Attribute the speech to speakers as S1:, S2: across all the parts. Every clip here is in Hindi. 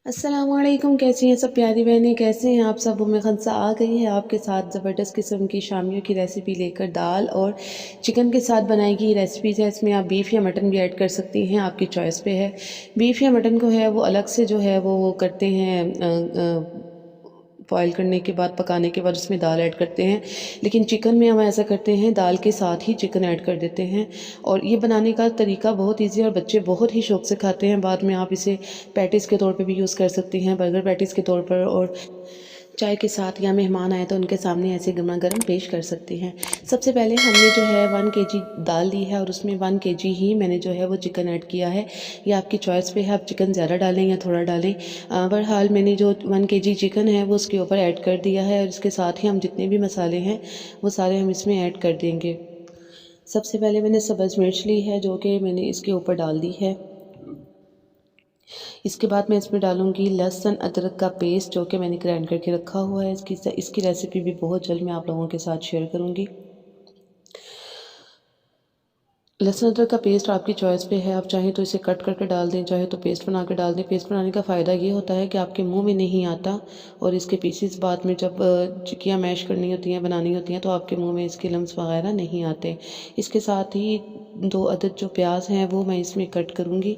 S1: अस्सलामुअलैकुम, कैसी हैं सब प्यारी बहनें, कैसे हैं आप सब। उम्मे खंसा आ गई है आपके साथ ज़बरदस्त किस्म की शामियों की रेसिपी लेकर। दाल और चिकन के साथ बनाएगी ये रेसिपीज़ है। इसमें आप बीफ या मटन भी ऐड कर सकती हैं, आपकी चॉइस पे है। बीफ या मटन को है वो अलग से जो है वो करते हैं, बॉयल करने के बाद, पकाने के बाद उसमें दाल ऐड करते हैं। लेकिन चिकन में हम ऐसा करते हैं, दाल के साथ ही चिकन ऐड कर देते हैं। और ये बनाने का तरीका बहुत ईजी है और बच्चे बहुत ही शौक़ से खाते हैं। बाद में आप इसे पैटीज़ के तौर पे भी यूज़ कर सकती हैं, बर्गर पैटीज़ के तौर पर, और चाय के साथ या मेहमान आए तो उनके सामने ऐसे गरमा गर्म पेश कर सकती हैं। सबसे पहले हमने जो है 1 केजी दाल ली है और उसमें 1 केजी ही मैंने जो है वो चिकन ऐड किया है। ये आपकी चॉइस पे है, आप चिकन ज़्यादा डालें या थोड़ा डालें। बहरहाल मैंने जो 1 केजी चिकन है वो उसके ऊपर ऐड कर दिया है और इसके साथ ही हम जितने भी मसाले हैं वो सारे हम इसमें ऐड कर देंगे। सबसे पहले मैंने सब्ज़ मिर्च ली है जो कि मैंने इसके ऊपर डाल दी है। इसके बाद मैं इसमें डालूँगी लहसुन अदरक का पेस्ट जो कि मैंने ग्राइंड करके रखा हुआ है। इसकी रेसिपी भी बहुत जल्द मैं आप लोगों के साथ शेयर करूँगी। लहसुन अदरक का पेस्ट आपकी चॉइस पे है, आप चाहें तो इसे कट करके डाल दें, चाहे तो पेस्ट बना के डाल दें। पेस्ट बनाने का फ़ायदा ये होता है कि आपके मुंह में नहीं आता और इसके पीसेस बाद में जब चिक्कियाँ मैश करनी होती हैं, बनानी होती हैं, तो आपके मुंह में इसके लम्स वगैरह नहीं आते। इसके साथ ही 2 अदद जो प्याज हैं वो मैं इसमें कट करूँगी।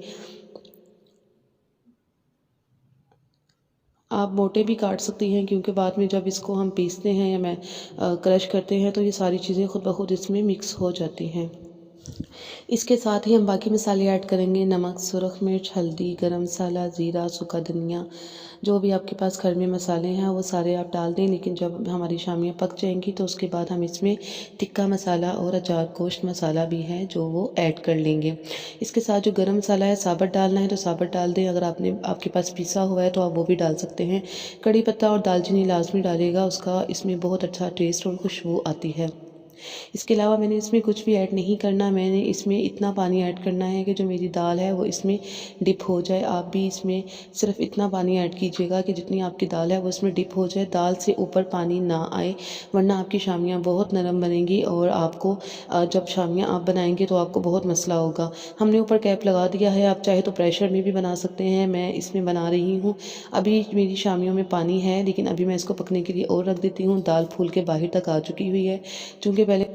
S1: आप मोटे भी काट सकती हैं क्योंकि बाद में जब इसको हम पीसते हैं या मैं क्रश करते हैं तो ये सारी चीज़ें खुद ब खुद इसमें मिक्स हो जाती हैं। इसके साथ ही हम बाकी मसाले ऐड करेंगे, नमक, सुरख मिर्च, हल्दी, गरम मसाला, ज़ीरा, सूखा धनिया, जो भी आपके पास घर में मसाले हैं वो सारे आप डाल दें। लेकिन जब हमारी शामियाँ पक जाएंगी तो उसके बाद हम इसमें टिक्का मसाला और अचार गोश्त मसाला भी है जो वो ऐड कर लेंगे। इसके साथ जो गरम मसाला है साबुत डालना है तो साबुत डाल दें, अगर आपके पास पिसा हुआ है तो आप वो भी डाल सकते हैं। कड़ी पत्ता और दालचीनी लाजमी डालिएगा, उसका इसमें बहुत अच्छा टेस्ट और खुशबू आती है। इसके अलावा मैंने इसमें कुछ भी ऐड नहीं करना, मैंने इसमें इतना पानी ऐड करना है कि जो मेरी दाल है वो इसमें डिप हो जाए। आप भी इसमें सिर्फ इतना पानी ऐड कीजिएगा कि जितनी आपकी दाल है वो इसमें डिप हो जाए, दाल से ऊपर पानी ना आए, वरना आपकी शामियाँ बहुत नरम बनेंगी और आपको जब शामियाँ आप बनाएंगे तो आपको बहुत मसला होगा। हमने ऊपर कैप लगा दिया है, आप चाहे तो प्रेशर में भी बना सकते हैं, मैं इसमें बना रही हूँ। अभी मेरी शामियों में पानी है लेकिन अभी मैं इसको पकने के लिए और रख देती हूँ। दाल फूल के बाहर तक आ चुकी हुई है। चूँकि पहले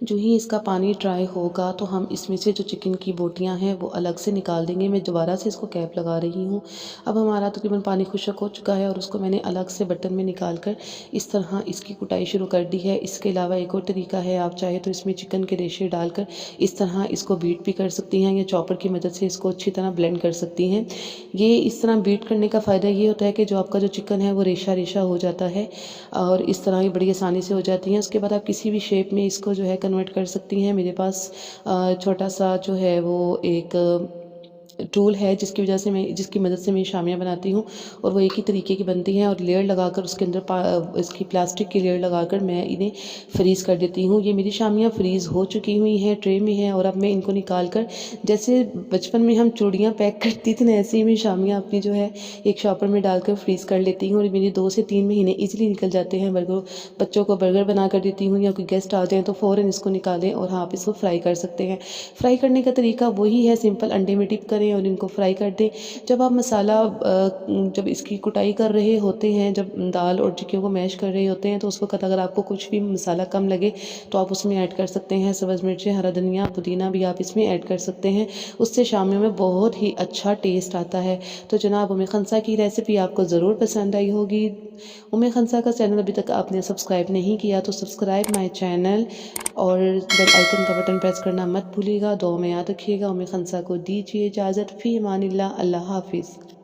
S1: जो ही इसका पानी ड्राई होगा तो हम इसमें से जो चिकन की बोटियां हैं वो अलग से निकाल देंगे। मैं दोबारा से इसको कैप लगा रही हूँ। अब हमारा तकरीबन पानी खुश्क हो चुका है और उसको मैंने अलग से बर्तन में निकाल कर इस तरह इसकी कुटाई शुरू कर दी है। इसके अलावा एक और तरीका है, आप चाहे तो इसमें चिकन के रेशे डालकर इस तरह इसको बीट भी कर सकती हैं या चॉपर की मदद से इसको अच्छी तरह ब्लेंड कर सकती हैं। ये इस तरह बीट करने का फ़ायदा ये होता है कि जो आपका जो चिकन है वो रेशा रेशा हो जाता है और इस तरह ये बड़ी आसानी से हो जाती हैं। उसके बाद आप किसी भी शेप में इसको जो है कन्वर्ट कर सकती हैं। मेरे पास छोटा सा जो है वो एक टूल है जिसकी मदद से मैं शामियाँ बनाती हूँ और वो एक ही तरीके की बनती हैं और लेयर लगाकर उसके अंदर इसकी प्लास्टिक की लेयर लगाकर मैं इन्हें फ्रीज़ कर देती हूँ। ये मेरी शामियाँ फ्रीज़ हो चुकी हुई हैं, ट्रे में हैं और अब मैं इनको निकाल कर, जैसे बचपन में हम चूड़ियाँ पैक करती थी ना, ऐसे ही मैं शामियाँ अपनी जो है एक शॉपर में डालकर फ्रीज़ कर लेती हूँ और मेरे 2 से 3 महीने ईजिली निकल जाते हैं। बच्चों को बर्गर बना कर देती हूँ या कोई गेस्ट आ जाएँ तो फ़ौरन इसको निकालें और हाँ, आप इसको फ्राई कर सकते हैं। फ्राई करने का तरीका वही है, सिंपल अंडे में डिप करें और इनको फ्राई कर दें। जब आप जब इसकी कुटाई कर रहे होते हैं, जब दाल और चिकन को मैश कर रहे होते हैं तो उस वक्त अगर आपको कुछ भी मसाला कम लगे तो आप उसमें ऐड कर सकते हैं। सब्ज़ मिर्चें, हरा धनिया, पुदीना भी आप इसमें ऐड कर सकते हैं, उससे शामियों में बहुत ही अच्छा टेस्ट आता है। तो जनाब, उम्मे खंसा की रेसिपी आपको ज़रूर पसंद आई होगी। उम्मे खंसा का चैनल अभी तक आपने सब्सक्राइब नहीं किया तो सब्सक्राइब माई चैनल और बेल आइकन का बटन प्रेस करना मत भूलिएगा। दुआ में याद रखिएगा। उम्मे खंसा को दीजिए इजाज़त। फ़ी अमानिल्लाह। अल्लाह हाफ़िज़।